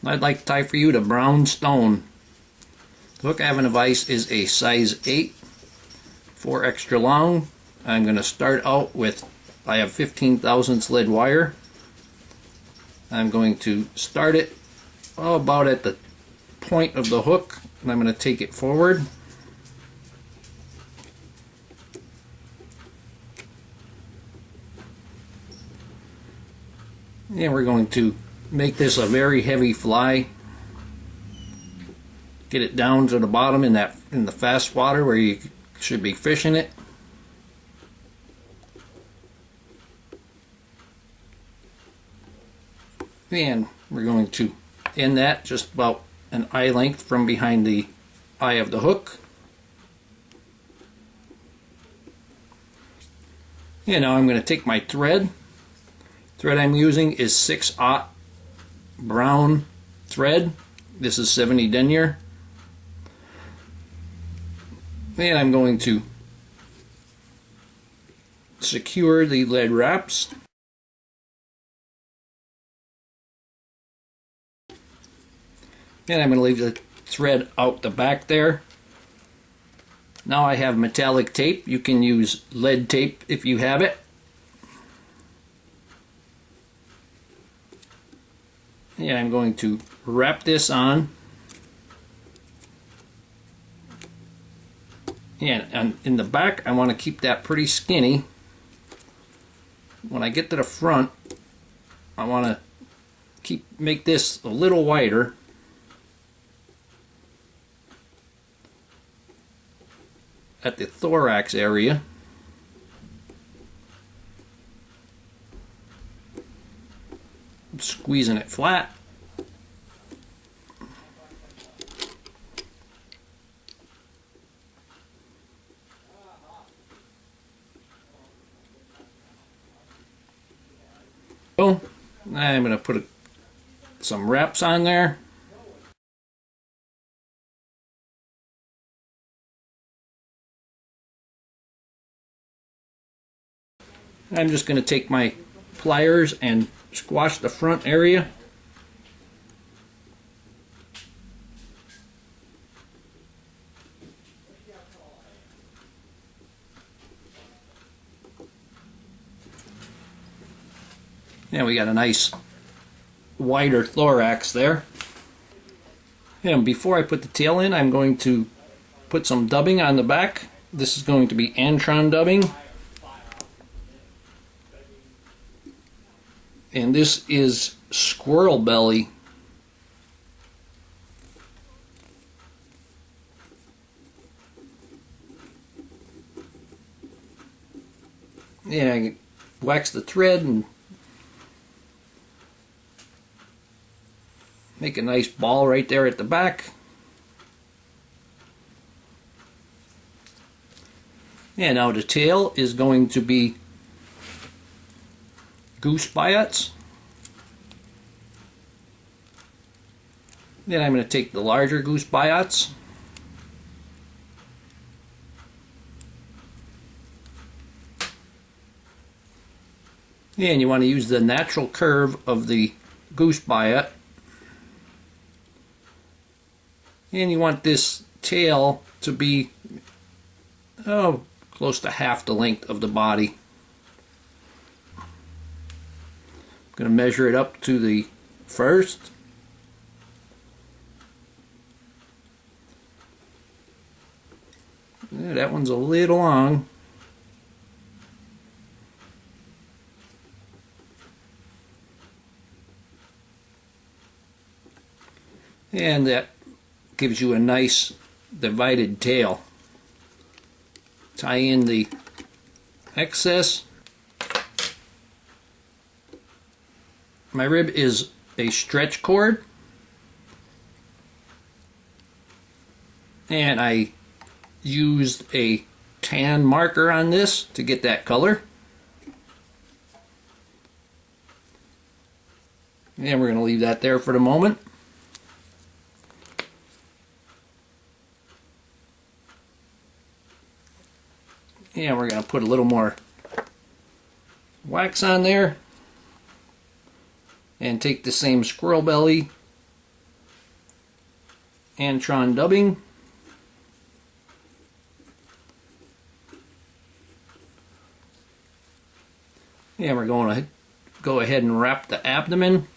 I'd like to tie for you the brown stone. The hook I have in the vise is a size 8, 4 extra long. I'm going to start out with, I have 15 thousandths lead wire. I'm going to start it about at the point of the hook, and I'm going to take it forward. And we're going to make this a very heavy fly. Get it down to the bottom in the fast water where you should be fishing it. And we're going to end that just about an eye length from behind the eye of the hook. And now I'm going to take my thread. Thread I'm using is 6/0 brown thread. This is 70 denier. And I'm going to secure the lead wraps. And I'm going to leave the thread out the back there. Now I have metallic tape. You can use lead tape if you have it. And I'm going to wrap this on. And in the back, I want to keep that pretty skinny. When I get to the front, I want to make this a little wider. At the thorax area. I'm squeezing it flat. So I'm going to put some wraps on there. I'm just going to take my pliers and squash the front area. And we got a nice wider thorax there. And before I put the tail in, I'm going to put some dubbing on the back. This is going to be Antron dubbing. And this is squirrel belly. And I wax the thread and make a nice ball right there at the back. And now the tail is going to be goose biots. Then I'm going to take the larger goose biots. And you want to use the natural curve of the goose biot. And you want this tail to be close to half the length of the body. I'm going to measure it up to the first. Yeah, that one's a little long. And that gives you a nice divided tail. Tie in the excess. My rib is a stretch cord, and I used a tan marker on this to get that color. And we're going to leave that there for the moment. And we're going to put a little more wax on there. And take the same squirrel belly Antron dubbing. And we're going to go ahead and wrap the abdomen.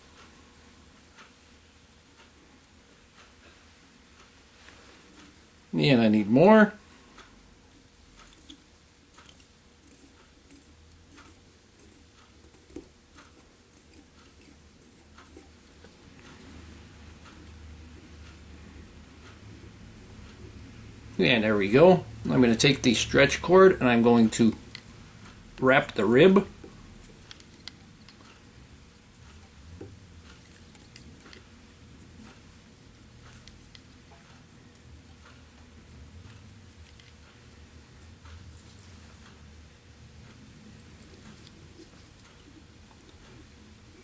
And I need more. And there we go. I'm going to take the stretch cord and I'm going to wrap the rib.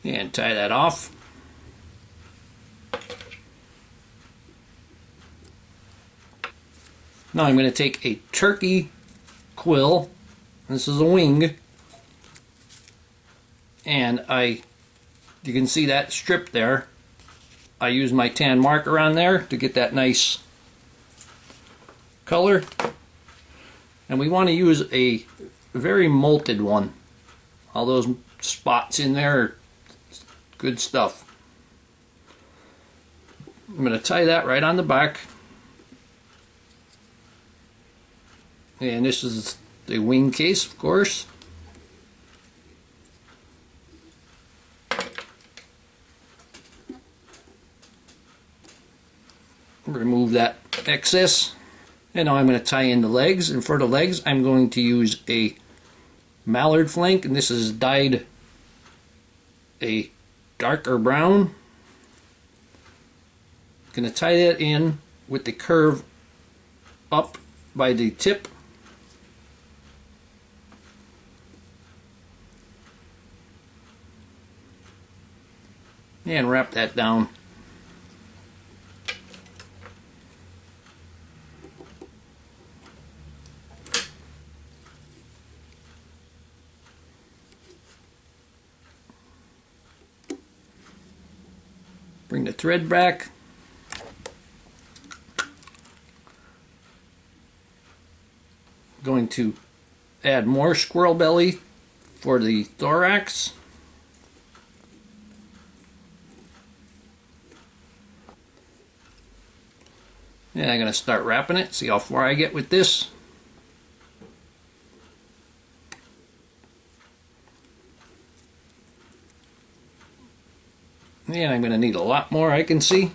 And tie that off. Now I'm going to take a turkey quill, this is a wing, and you can see that strip there. I use my tan marker on there to get that nice color. And we want to use a very molted one. All those spots in there are good stuff. I'm going to tie that right on the back. And this is the wing case, of course. Remove that excess. And now I'm going to tie in the legs. And for the legs, I'm going to use a mallard flank. And this is dyed a darker brown. Going to tie that in with the curve up by the tip. And wrap that down. Bring the thread back. Going to add more squirrel belly for the thorax. And I'm going to start wrapping it, see how far I get with this. And I'm going to need a lot more, I can see.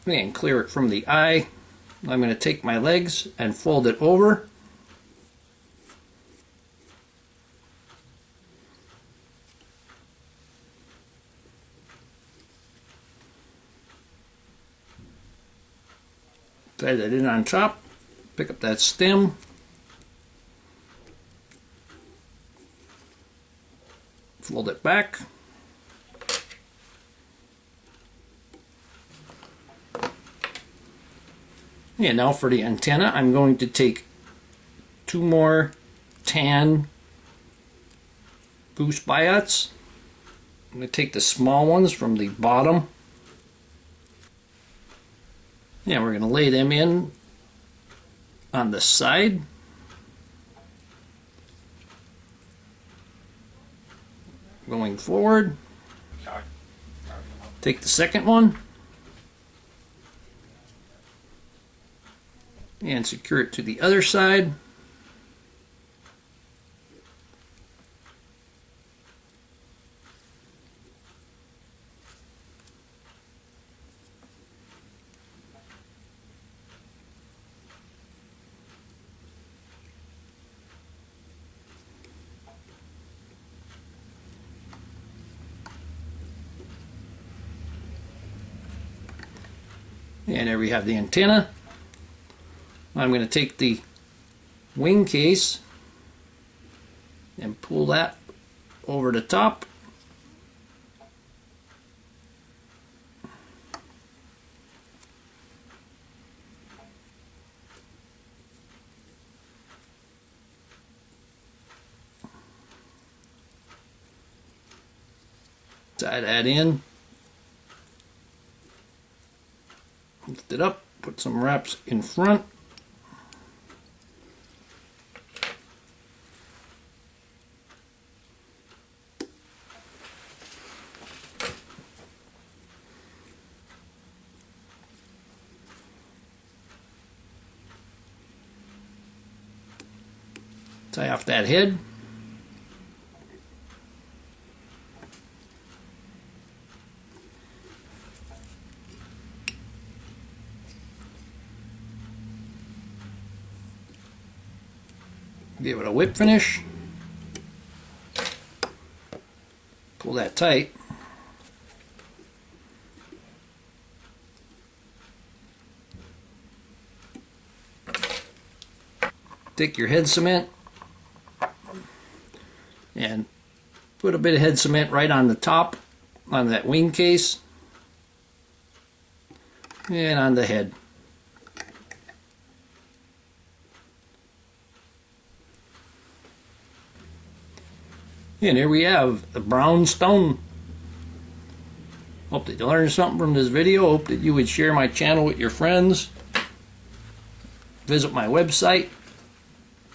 And clear it from the eye. I'm going to take my legs and fold it over. Tie that in on top. Pick up that stem. Fold it back. And now for the antenna, I'm going to take 2 more tan goose biots. I'm going to take the small ones from the bottom. And we're going to lay them in on the side. Going forward. Take the second one. and secure it to the other side. And there we have the antenna. I'm going to take the wing case and pull that over the top. Tie that in. Lift it up, put some wraps in front. Tie off that head. Give it a whip finish. Pull that tight. Take your head cement and put a bit of head cement right on the top on that wing case and on the head. And here we have the brown stone. Hope that you learned something from this video. Hope that you would share my channel with your friends. Visit my website.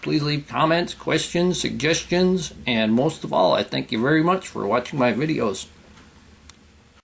Please leave comments, questions, suggestions, and most of all, I thank you very much for watching my videos.